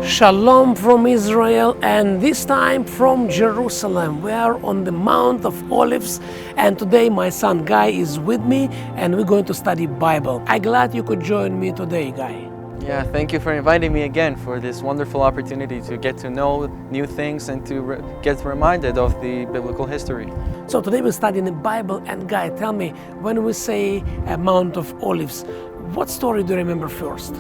Shalom from Israel, and this time from Jerusalem. We are on the Mount of Olives, and today my son Guy is with me, and we're going to study Bible. I'm glad you could join me today, Guy. Yeah, thank you for inviting me again for this wonderful opportunity to get to know new things and to get reminded of the biblical history. So today we're studying the Bible, and Guy, tell me, when we say Mount of Olives, what story do you remember first?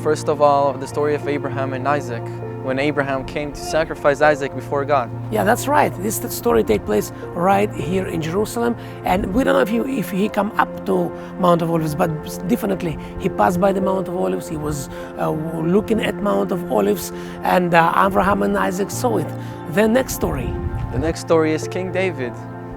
First of all, the story of Abraham and Isaac, when Abraham came to sacrifice Isaac before God. Yeah, that's right. This story takes place right here in Jerusalem, and we don't know if he come up to Mount of Olives, but definitely he passed by the Mount of Olives. He was looking at Mount of Olives, and Abraham and Isaac saw it. The next story. The next story is King David.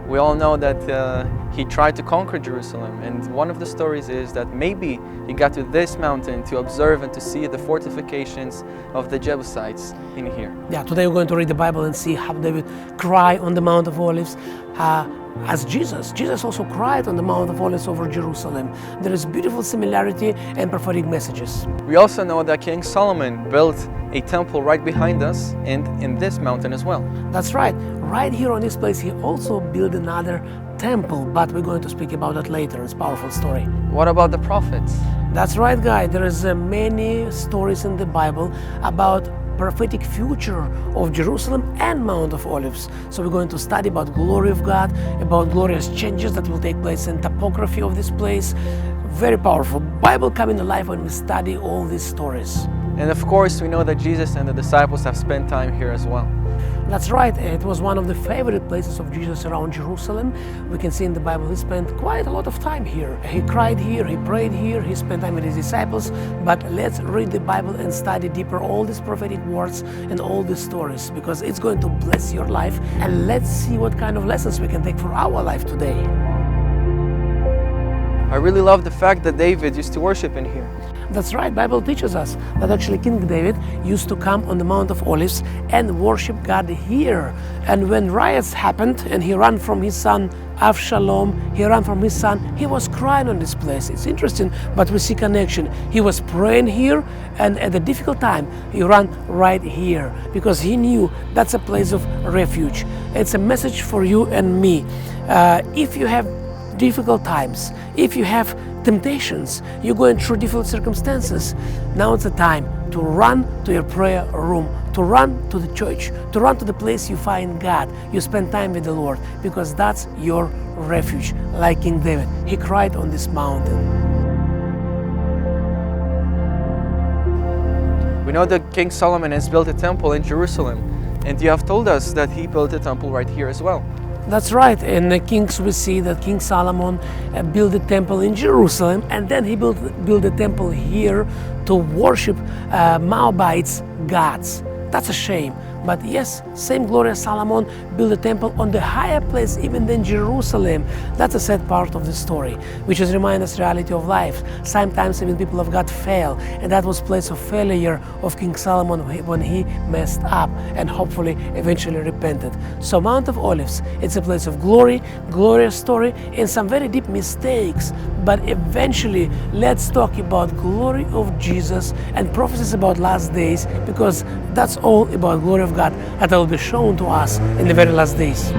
We all know that he tried to conquer Jerusalem, and one of the stories is that maybe he got to this mountain to observe and to see the fortifications of the Jebusites in here. Yeah, today we're going to read the Bible and see how David cried on the Mount of Olives as Jesus. Jesus also cried on the Mount of Olives over Jerusalem. There is beautiful similarity and prophetic messages. We also know that King Solomon built a temple right behind us and in this mountain as well. That's right. Right here on this place, he also built another temple, but we're going to speak about that later. It's a powerful story. What about the prophets? That's right, Guy. There is many stories in the Bible about prophetic future of Jerusalem and Mount of Olives. So we're going to study about glory of God, about glorious changes that will take place in topography of this place. Very powerful. Bible coming alive when we study all these stories. And of course, we know that Jesus and the disciples have spent time here as well. That's right. It was one of the favorite places of Jesus around Jerusalem. We can see in the Bible he spent quite a lot of time here. He cried here, he prayed here, he spent time with his disciples. But let's read the Bible and study deeper all these prophetic words and all these stories, because it's going to bless your life. And let's see what kind of lessons we can take for our life today. I really love the fact that David used to worship in here. That's right. Bible teaches us that actually King David used to come on the Mount of Olives and worship God here. And when riots happened and he ran from his son Avshalom, he ran from his son, he was crying on this place. It's interesting, but we see connection. He was praying here, and at a difficult time, he ran right here because he knew that's a place of refuge. It's a message for you and me. If you have difficult times, if you have temptations, you're going through difficult circumstances, now it's the time to run to your prayer room, to run to the church, to run to the place you find God. You spend time with the Lord, because that's your refuge. Like King David, he cried on this mountain. We know that King Solomon has built a temple in Jerusalem, and you have told us that he built a temple right here as well. That's right. In the Kings we see that King Solomon built a temple in Jerusalem, and then he built a temple here to worship Moabites' gods. That's a shame. But yes, same glorious Solomon built a temple on the higher place even than Jerusalem. That's a sad part of the story, which is remind us reality of life. Sometimes even people of God fail, and that was place of failure of King Solomon when he messed up and hopefully eventually repented. So Mount of Olives, it's a place of glory, glorious story, and some very deep mistakes. But eventually, let's talk about glory of Jesus and prophecies about last days, because that's all about glory of God that will be shown to us in the very last days.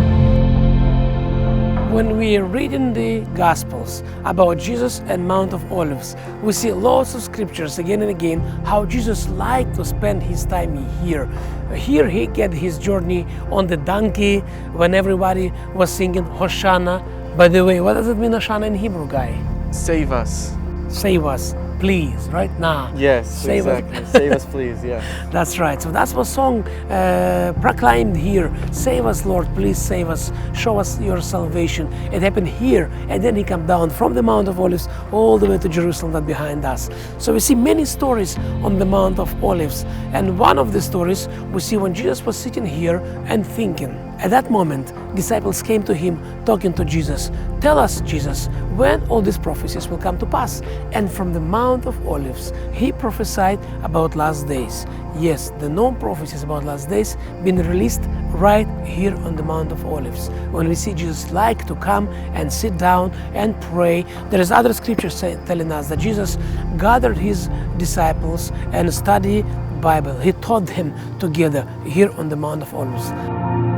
When we are reading the Gospels about Jesus and Mount of Olives, we see lots of scriptures again and again how Jesus liked to spend his time here. Here he get his journey on the donkey when everybody was singing Hosanna. By the way, what does it mean, Hosanna, in Hebrew, Guy? Save us. Save us, please, right now. Yes, Save exactly. us. Save us, please, yeah. That's right. So that's what song proclaimed here. Save us, Lord, please save us. Show us your salvation. It happened here, and then he came down from the Mount of Olives all the way to Jerusalem, that behind us. So we see many stories on the Mount of Olives. And one of the stories we see when Jesus was sitting here and thinking. At that moment, disciples came to him talking to Jesus. Tell us, Jesus, when all these prophecies will come to pass. And from the Mount of Olives, he prophesied about last days. Yes, the known prophecies about last days been released right here on the Mount of Olives. When we see Jesus like to come and sit down and pray, there is other scriptures telling us that Jesus gathered his disciples and studied Bible. He taught them together here on the Mount of Olives.